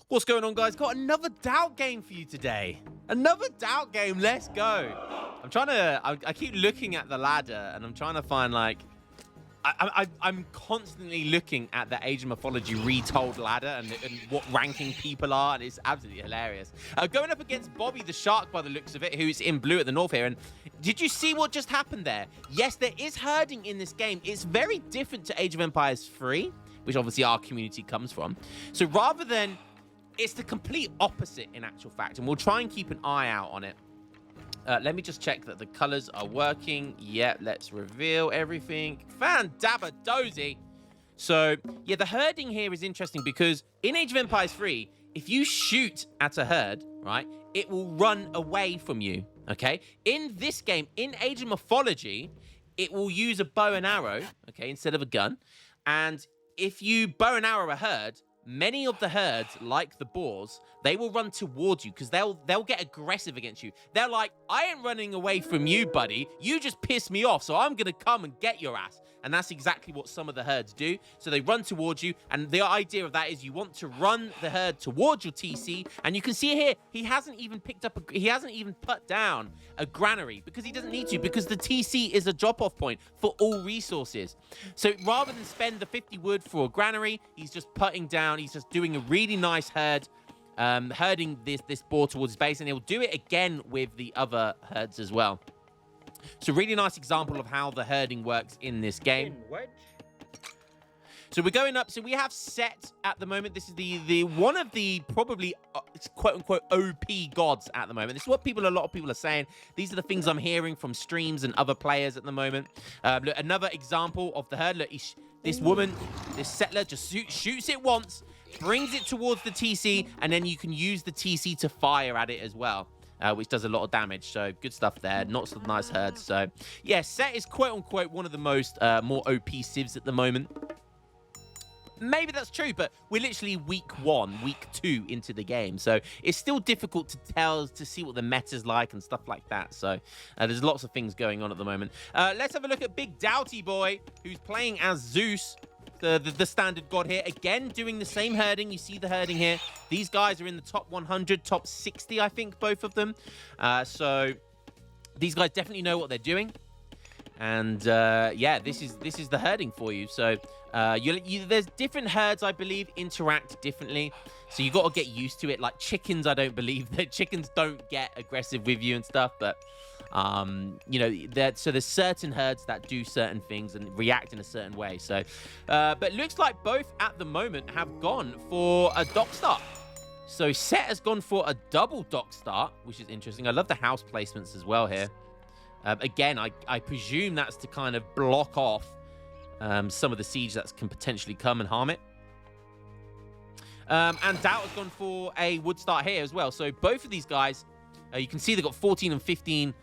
What's going on, guys? Got another doubt game for you today. Another doubt game. Let's go. I keep looking at the ladder and I'm trying to find like, I'm constantly looking at the Ageofmythology Retold ladder and what ranking people are, and it's absolutely hilarious. Going up against Bobby the Shark by the looks of it, who's in blue at the north here. And did you see what just happened there? Yes, there is herding in this game. It's very different to Age of Empires 3, which obviously our community comes from. So rather than, it's the complete opposite in actual fact, and we'll try and keep an eye out on it. Let me just check that the colors are working. Yeah, let's reveal everything. Fan-dabba-dozy. So, yeah, the herding here is interesting because in Age of Empires 3, if you shoot at a herd, right, it will run away from you, okay? In this game, in Ageofmythology, it will use a bow and arrow, okay, instead of a gun. And if you bow and arrow a herd, many of the herds, like the boars, they will run towards you because they'll get aggressive against you. They're like, I ain't running away from you, buddy. You just pissed me off, so I'm going to come and get your ass. And that's exactly what some of the herds do. So they run towards you, and the idea of that is you want to run the herd towards your TC. And you can see here, he hasn't even put down a granary because he doesn't need to, because the TC is a drop-off point for all resources. So rather than spend the 50 wood for a granary, he's just putting down, he's just doing a really nice herd, herding this boar towards his base, and he'll do it again with the other herds as well. So really nice example of how the herding works in this game. So we're going up. So we have Set at the moment. This is the one of the probably quote unquote OP gods at the moment. This is what a lot of people are saying. These are the things I'm hearing from streams and other players at the moment. Look, another example of the herd. Look, this woman, this settler, just shoots it once, brings it towards the TC, and then you can use the TC to fire at it as well. Which does a lot of damage, so good stuff there. Not some nice herds. So, yeah, Set is quote-unquote one of the most more OP civs at the moment. Maybe that's true, but we're literally week 1, week 2 into the game. So it's still difficult to see what the meta's like and stuff like that. So there's lots of things going on at the moment. Let's have a look at Big Doughty Boy, who's playing as Zeus. The standard god here, again doing the same herding. You see the herding here. These guys are in the top 100, top 60, I think, both of them. So these guys definitely know what they're doing. And yeah, this is the herding for you. So there's different herds, I believe, interact differently. So you got to get used to it. Like chickens, I don't believe that chickens don't get aggressive with you and stuff, but you know, so there's certain herds that do certain things and react in a certain way. So, but looks like both at the moment have gone for a dock start. So Set has gone for a double dock start, which is interesting. I love the house placements as well here. Again, I presume that's to kind of block off some of the siege that can potentially come and harm it. And Doubt has gone for a wood start here as well. So both of these guys, you can see they've got 14 and 15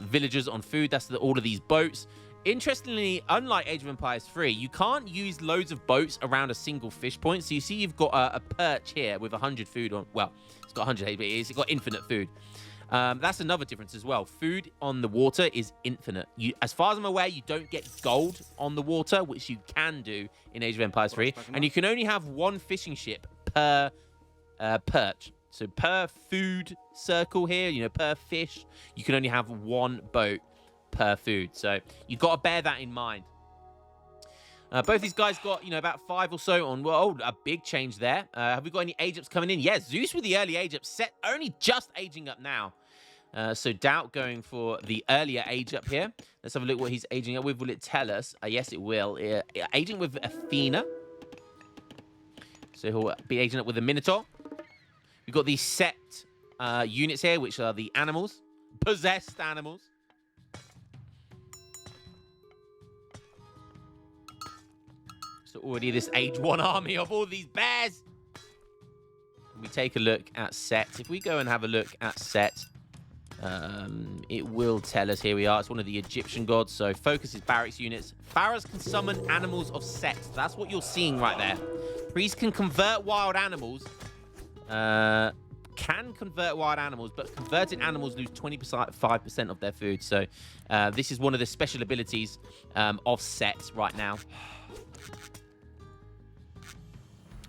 villagers on food. That's all of these boats. Interestingly, unlike Age of Empires 3, you can't use loads of boats around a single fish point. So you see you've got a perch here with 100 food on. Well, it's got 100, but it's got infinite food. That's another difference as well. Food on the water is infinite. As far as I'm aware, you don't get gold on the water, which you can do in Age of Empires 3. And you can only have one fishing ship per perch. So per food circle here, you know, per fish, you can only have one boat per food. So you've got to bear that in mind. Both these guys got, you know, about 5 or so on. Well, a big change there. Have we got any age-ups coming in? Yeah, Zeus with the early age-up. Set only just aging up now. So Doubt going for the earlier age-up here. Let's have a look what he's aging up with. Will it tell us? Yes, it will. Aging with Athena. So he'll be aging up with a Minotaur. We've got these set units here, which are the animals. Possessed animals. So already this age 1 army of all these bears. We take a look at Set. If we go and have a look at Set, it will tell us. Here we are. It's one of the Egyptian gods. So focus is barracks units. Pharaohs can summon animals of Set. That's what you're seeing right there. Priests can convert wild animals. But converted animals lose 25% of their food. So this is one of the special abilities of Set right now.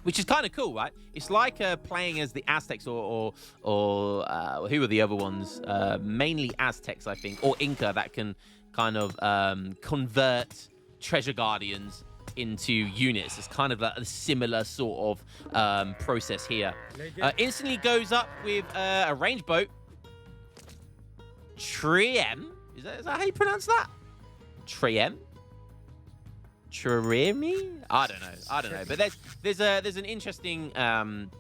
which is kind of cool, right? It's like playing as the Aztecs or who are the other ones? Mainly Aztecs, I think, or Inca, that can kind of convert treasure guardians into units. It's kind of a similar sort of process here. Instantly goes up with a range boat. Triem? Is that how you pronounce that? Triem? Tremi? I don't know. But there's an interesting kind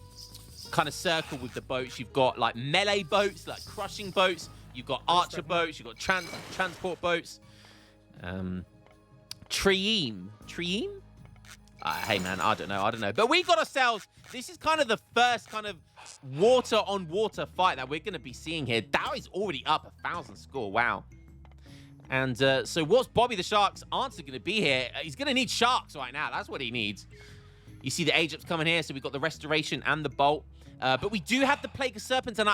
of circle with the boats. You've got like melee boats, like crushing boats. You've got archer boats. You've got transport boats. Triem? Hey man, I don't know. But we got ourselves. This is kind of the first kind of water on water fight that we're going to be seeing here. Dow is already up 1,000 score. Wow. And so what's Bobby the Shark's answer going to be here? He's going to need sharks right now. That's what he needs. You see the Ageops coming here. So we've got the Restoration and the Bolt. But we do have the Plague of Serpents. And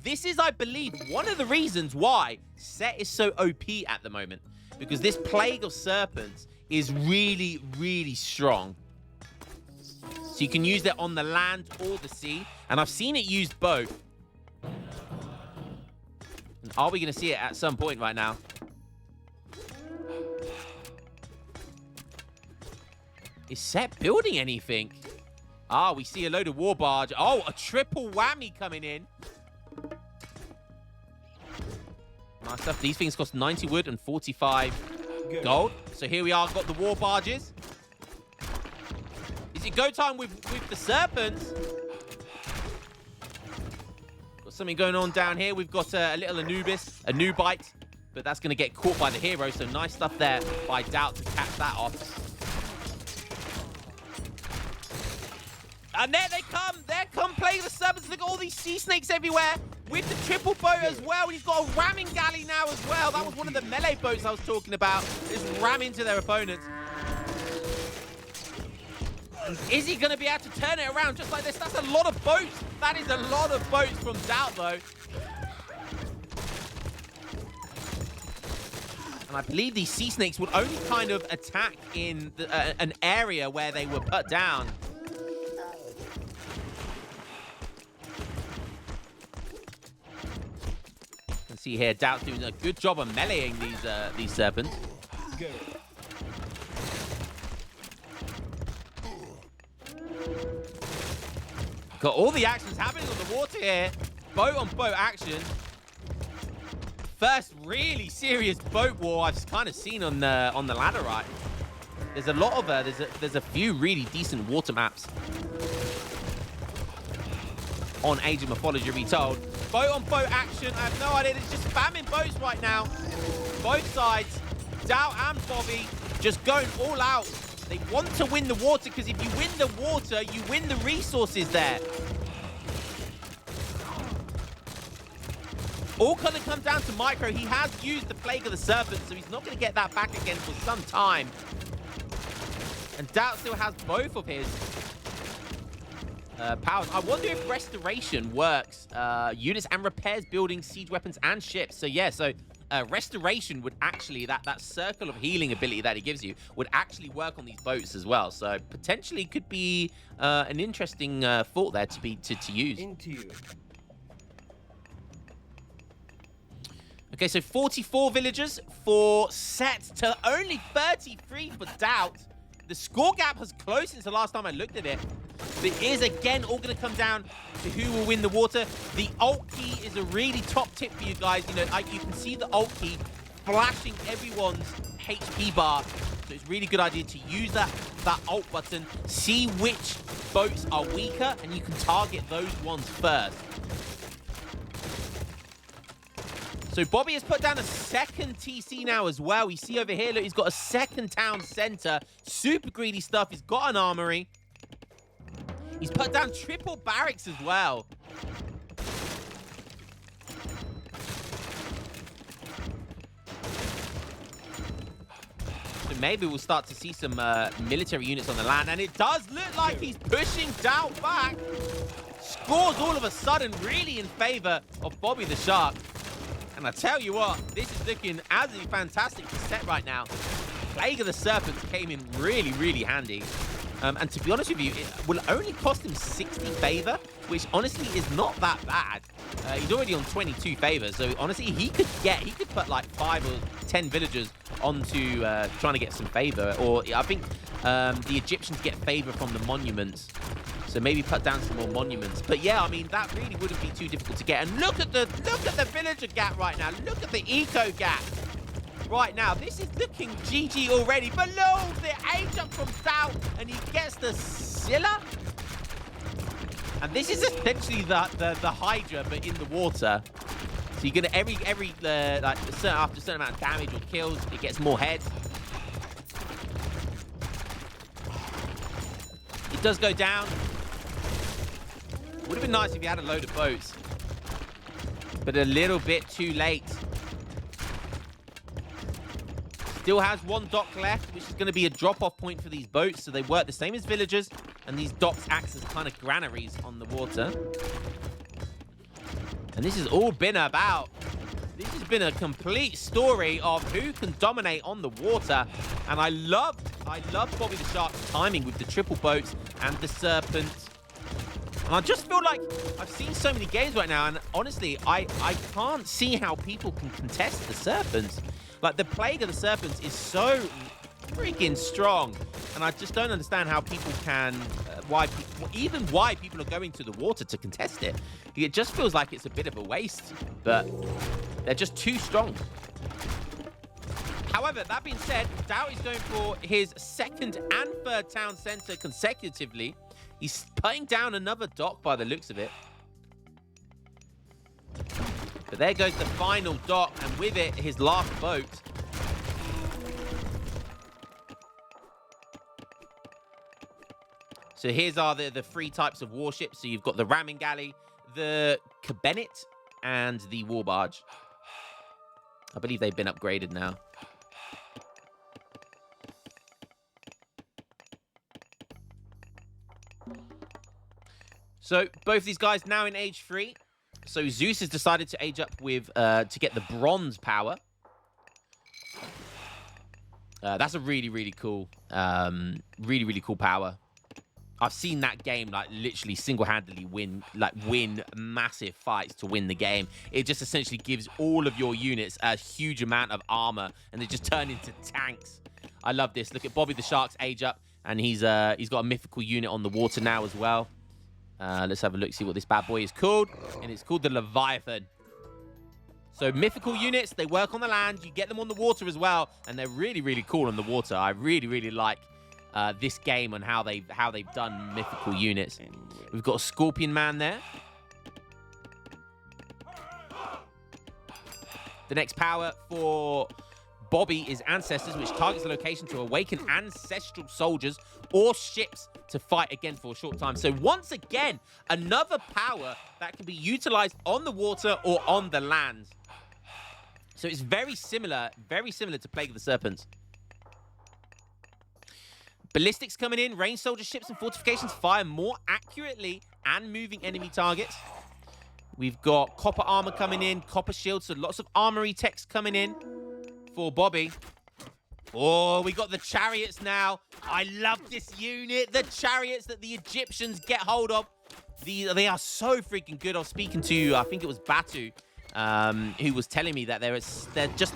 this is, I believe, one of the reasons why Set is so OP at the moment. Because this Plague of Serpents is really, really strong. So you can use it on the land or the sea. And I've seen it used both. And are we going to see it at some point right now? Is Set building anything? Ah, we see a load of war barge. Oh, a triple whammy coming in. Nice stuff. These things cost 90 wood and 45 gold. So here we are, got the war barges. Is it go time with the Serpents? Got something going on down here. We've got a little Anubis, a Nubite, but that's going to get caught by the hero. So nice stuff there by Doubt to catch that off. And there they come. There come Plague the Serpents. Look at all these sea snakes everywhere with the triple boat as well. And he's got a ramming galley now as well. That was one of the melee boats I was talking about. Just ram into their opponents. Is he going to be able to turn it around just like this? That's a lot of boats. That is a lot of boats from Doubt, though. And I believe these sea snakes would only kind of attack in an area where they were put down. You can see here, Doubt's doing a good job of meleeing these Serpents. Got all the actions happening on the water here. Boat on boat action. First really serious boat war I've kind of seen on the ladder, right? There's a lot of there's a few really decent water maps on Ageofmythology Retold. Boat on boat action. I have no idea. It's just spamming boats right now. Both sides, Doubt and Bobby, just going all out. They want to win the water because if you win the water, you win the resources there. All kind of comes down to Micro. He has used the Plague of the Serpents, so he's not going to get that back again for some time. And Doubt still has both of his powers. I wonder if Restoration works. Units and repairs buildings, siege weapons, and ships. So yeah, so Restoration would actually, that circle of healing ability that he gives you, would actually work on these boats as well. So potentially could be an interesting thought there to use. Into you. Okay, so 44 villagers for Set to only 33 for Doubt. The score gap has closed since the last time I looked at it. But it is, again, all going to come down to who will win the water. The alt key is a really top tip for you guys. You know, you can see the alt key flashing everyone's HP bar. So it's a really good idea to use that alt button, see which boats are weaker, and you can target those ones first. So Bobby has put down a second TC now as well. We see over here, look, he's got a second town center. Super greedy stuff. He's got an armory. He's put down triple barracks as well. So maybe we'll start to see some military units on the land. And it does look like he's pushing Doubt back. Scores all of a sudden really in favor of Bobby the Shark. And I tell you what, this is looking absolutely fantastic for Set right now. Plague of the Serpents came in really, really handy. And to be honest with you, it will only cost him 60 favor, which honestly is not that bad. He's already on 22 favor, so honestly, he could put like 5 or 10 villagers onto trying to get some favor. Or I think the Egyptians get favor from the monuments, so maybe put down some more monuments. But yeah, I mean, that really wouldn't be too difficult to get. And look at the villager gap right now. Look at the eco gap. Right now, this is looking GG already. Below the age up from Dow, and he gets the Scylla. And this is essentially the Hydra, but in the water. So you're gonna after a certain amount of damage or kills, it gets more heads. It does go down. Would have been nice if you had a load of boats, but a little bit too late. Still has 1 dock left, which is going to be a drop-off point for these boats, so they work the same as villagers, and these docks act as kind of granaries on the water. And this has all been about... This has been a complete story of who can dominate on the water, and I love Bobby the Shark's timing with the triple boats and the Serpents. And I just feel like I've seen so many games right now, and honestly, I can't see how people can contest the Serpents. Like, the Plague of the Serpents is so freaking strong, and I just don't understand how people can, why people are going to the water to contest it. It just feels like it's a bit of a waste, but they're just too strong. However, that being said, Doughty's going for his 2nd and 3rd town center consecutively. He's putting down another dock by the looks of it. But there goes the final dock, and with it, his last boat. So here's the 3 types of warships. So you've got the ramming galley, the cabinet, and the war barge. I believe they've been upgraded now. So both these guys now in age 3. So Zeus has decided to age up with to get the bronze power. That's a really cool, really cool power. I've seen that game like literally single-handedly win massive fights to win the game. It just essentially gives all of your units a huge amount of armor, and they just turn into tanks. I love this. Look at Bobby the Shark's age up, and he's got a mythical unit on the water now as well. Let's have a look, see what this bad boy is called. And it's called the Leviathan. So mythical units, they work on the land. You get them on the water as well. And they're really cool on the water. I really like this game and how they've done mythical units. We've got a Scorpion Man there. The next power for Bobby is Ancestors, which targets a location to awaken ancestral soldiers or ships to fight again for a short time. So once again, another power that can be utilized on the water or on the land. So it's very similar to Plague of the Serpents. Ballistics coming in, ranged soldier ships and fortifications fire more accurately and moving enemy targets. We've got copper armor coming in, copper shields, so lots of armory text coming in for Bobby. Oh, we got the chariots now. I love this unit. The chariots that the Egyptians get hold of. They are so freaking good. I was speaking to, I think it was Batu, who was telling me that they're just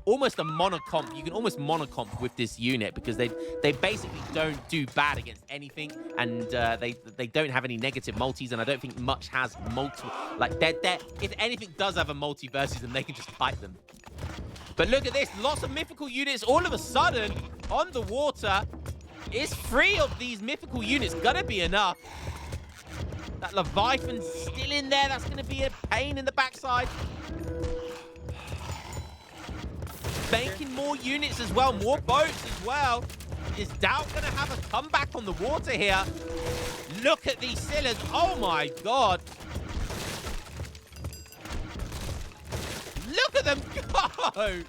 almost a monocomp. You can almost monocomp with this unit because they basically don't do bad against anything, and they don't have any negative multis, and I don't think much has multi. Like if anything does have a multi versus them, they can just fight them. But look at this, lots of mythical units all of a sudden on the water. Is 3 of these mythical units gonna be enough? That Leviathan's still in there. That's gonna be a pain in the backside. Banking more units as well, more boats as well. Is Doubt gonna have a comeback on the water here? Look at these sailors. Oh my God. Look at them go!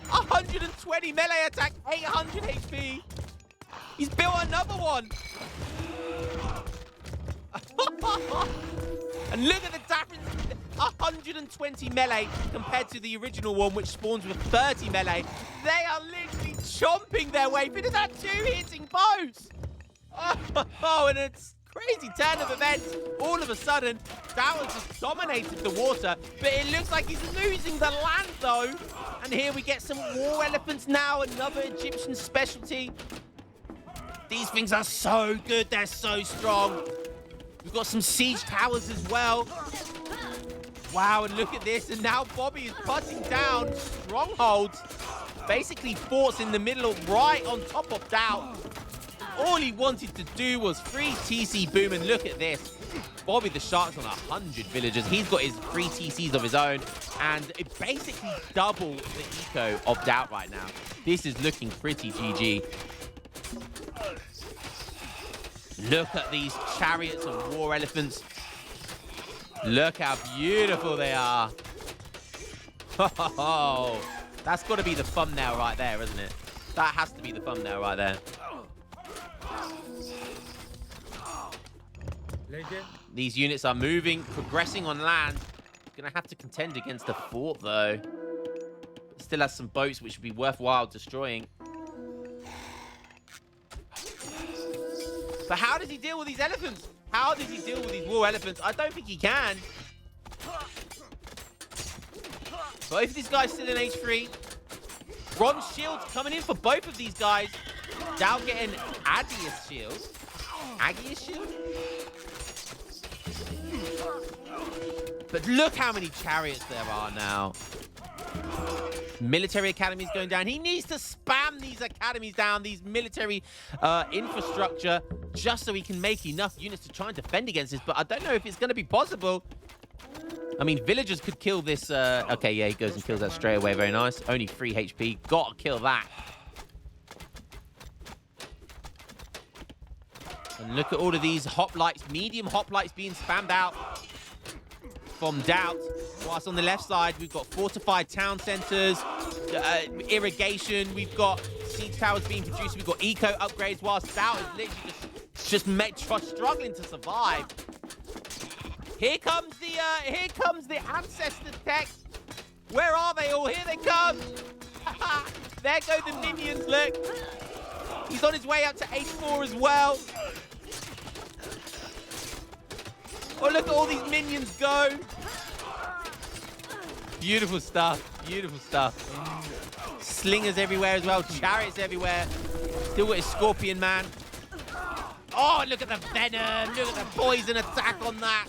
120 melee attack, 800 HP. He's built another one. And look at the difference. 120 melee compared to the original one, which spawns with 30 melee. They are literally chomping their way through that 2 hitting boats. Oh, and it's crazy turn of events. All of a sudden, Doubt has just dominated the water, but it looks like he's losing the land, though. And here we get some war elephants now, another Egyptian specialty. These things are so good. They're so strong. We've got some siege towers as well. Wow, and look at this. And now Bobby is putting down strongholds. Basically forts in the middle, right on top of Doubt. All he wanted to do was free TC Boom, and look at this. Bobby the Shark's on 100 villagers. He's got his free TCs of his own, and it basically double the eco of Doubt right now. This is looking pretty GG. Look at these chariots of war elephants. Look how beautiful they are. Oh, that's got to be the thumbnail right there, isn't it? That has to be the thumbnail right there. These units are moving, progressing on land. Gonna have to contend against the fort, though. Still has some boats which would be worthwhile destroying. But how does he deal with these elephants? How does he deal with these war elephants? I don't think he can. Both of these guys still in H3. Bronze shields coming in for both of these guys. Doubt getting Ageof's shield. Ageof's shield? But look how many chariots there are now. Military academies going down. He needs to spam these academies down, these military infrastructure, just so he can make enough units to try and defend against this. But I don't know if it's going to be possible. I mean, villagers could kill this. Okay, yeah, he goes and kills that straight away. Very nice. Only 3 HP. Gotta kill that. And look at all of these hoplites, medium hoplites being spammed out from Doubt. Whilst on the left side, we've got fortified town centers, irrigation. We've got siege towers being produced. We've got eco upgrades. Whilst Doubt is literally just struggling to survive. Here comes the ancestor tech. Where are they all? Here they come. There go the minions. Look, he's on his way up to H4 as well. Oh, look at all these minions go. Beautiful stuff. Beautiful stuff. Slingers everywhere as well. Chariots everywhere. Still got his Scorpion Man. Oh, look at the venom. Look at the poison attack on that.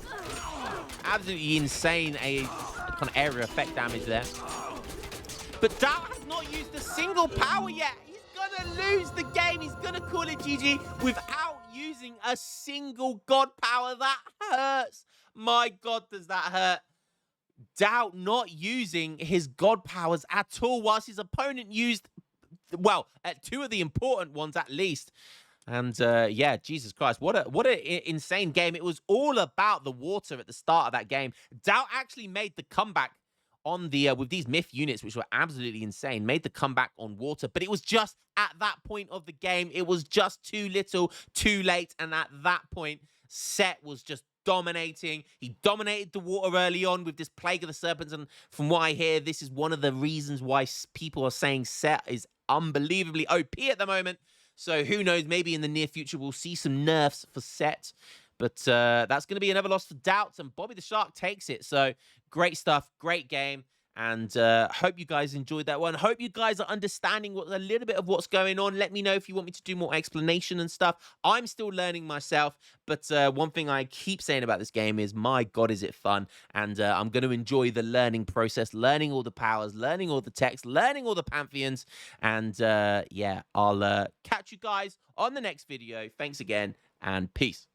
Absolutely insane kind of area effect damage there. But Doubt has not used a single power yet. He's going to lose the game. He's going to call it GG without using a single god power. That hurts. My God, does that hurt. Doubt not using his god powers at all, whilst his opponent used, well, 2 of the important ones at least. And yeah, Jesus Christ, what an insane game. It was all about the water at the start of that game. Doubt actually made the comeback on the with these myth units, which were absolutely insane. Made the comeback on water, but it was just at that point of the game. It was just too little, too late, and at that point, Set was just dominating. He dominated the water early on with this Plague of the Serpents, and from what I hear, this is one of the reasons why people are saying Set is unbelievably OP at the moment. So who knows, maybe in the near future we'll see some nerfs for Set. But that's going to be another loss for Doubt, and Bobby the Shark takes it. So great stuff, great game. And hope you guys enjoyed that one. Hope you guys are understanding a little bit of what's going on. Let me know if you want me to do more explanation and stuff. I'm still learning myself. But one thing I keep saying about this game is, my God, is it fun. And I'm going to enjoy the learning process, learning all the powers, learning all the techs, learning all the pantheons. And yeah, I'll catch you guys on the next video. Thanks again, and peace.